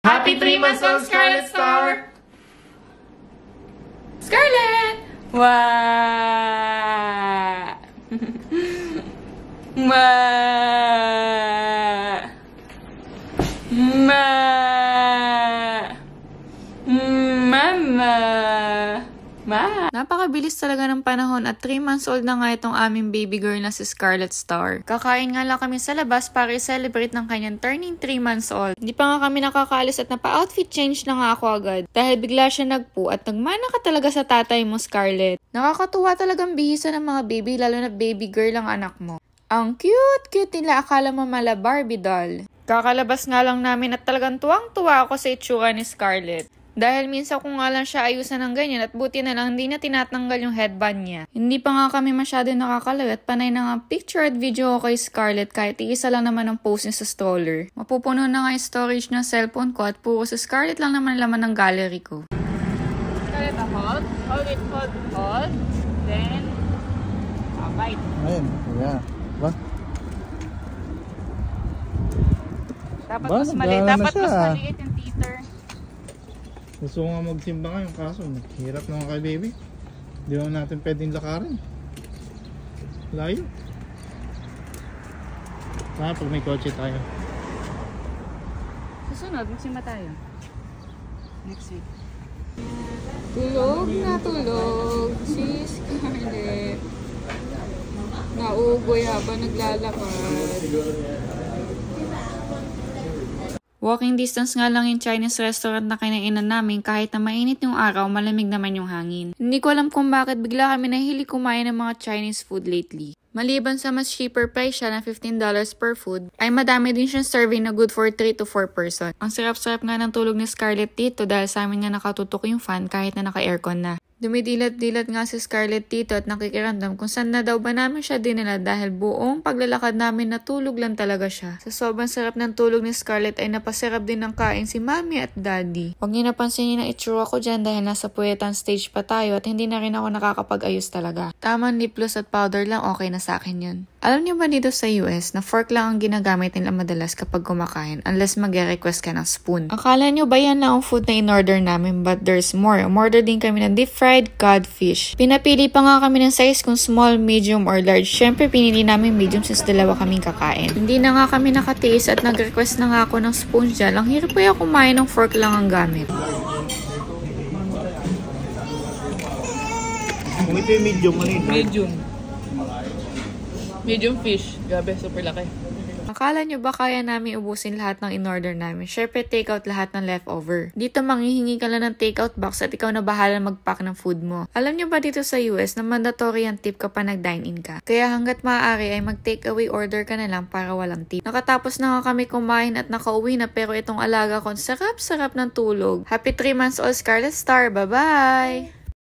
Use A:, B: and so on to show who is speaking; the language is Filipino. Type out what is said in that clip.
A: Happy 3 months old, Scarlet Star! Scarlet! Wow! Napakabilis talaga ng panahon at 3 months old na nga itong aming baby girl na si Scarlet Star. Kakain nga lang kami sa labas para i-celebrate ng kanyang turning 3 months old. Hindi pa nga kami nakakaalis at napa-outfit change na nga ako agad dahil bigla siya nagpo at nagmana ka talaga sa tatay mo, Scarlet. Nakakatuwa talagang bihisa ng mga baby, lalo na baby girl ang anak mo. Ang cute nila, akala mo mala Barbie doll. Kakalabas nga lang namin at talagang tuwang-tuwa ako sa itsura ni Scarlet. Dahil minsan kung nga lang siya ayusan ng ganyan at buti na lang hindi na tinatanggal yung headband niya. Hindi pa nga kami masyado nakakalaw at panay na nga picture at video ko kay Scarlet kahit iisa lang naman ang post niya sa stroller. Mapupuno na nga yung storage ng cellphone ko at puro sa Scarlet lang naman laman ng gallery ko. Scarlet, hold. Hold it, hold. Then, bite.
B: Ayun, yeah. Ba?
A: Dapat mas maliit. Dapat mas maliit yung teeter.
B: Gusto ko nga magsimba ngayon kaso hirap naman kay baby. Hindi naman natin pwedeng lakarin. Layo. Pag may kotse tayo.
A: Susunod, magsimba tayo. Next week. Tulog na tulog si Scarlet. Nauugoy habang naglalakad. Walking distance nga lang yung Chinese restaurant na kinainan namin kahit na mainit yung araw, malamig naman yung hangin. Hindi ko alam kung bakit bigla kami nahili kumain ng mga Chinese food lately. Maliban sa mas cheaper price siya na $15 per food, ay madami din siyang serving na good for 3 to 4 person. Ang sarap-sarap nga ng tulog ni Scarlet dito dahil sa amin nga nakatutok yung fan kahit na naka-aircon na. Dumidilat-dilat nga si Scarlet dito at nakikiramdam kung saan na daw ba namin siya dinala dahil buong paglalakad namin natulog lang talaga siya. Sa sobrang sarap ng tulog ni Scarlet ay napasarap din ng kain si Mommy at Daddy. Huwag niyo napansinin na itsura ko dyan dahil nasa puwetan stage pa tayo at hindi na rin ako nakakapag-ayos talaga. Tamang lip gloss at powder lang, okay na sa akin yun. Alam niyo ba dito sa US na fork lang ang ginagamit nila madalas kapag kumakain unless mag-request ka ng spoon? Akala niyo ba yan lang ang food na in-order namin, but there's more. Umorder din kami ng deep fried codfish. Pinapili pa nga kami ng size kung small, medium, or large. Syempre pinili namin medium since dalawa kaming kakain. Hindi na nga kami nakatiis at nag-request na nga ako ng spoon dyan. Ang hirap kaya kumain ng fork lang ang gamit.
B: Kung ito yung medium, ano yun?
A: Medium fish. Grabe, super laki. Akala nyo ba kaya namin ubusin lahat ng in-order namin? Syempre, take out lahat ng leftover. Dito, manghihingi ka lang ng take-out box at ikaw na bahala mag-pack ng food mo. Alam nyo ba dito sa US na mandatory ang tip kapag nag-dine-in ka? Kaya hanggat maaari ay mag-take-away order ka na lang para walang tip. Nakatapos na nga kami kumain at nakauwi na pero itong alaga ko, sarap-sarap ng tulog. Happy 3 months old, Scarlet Star. Bye-bye!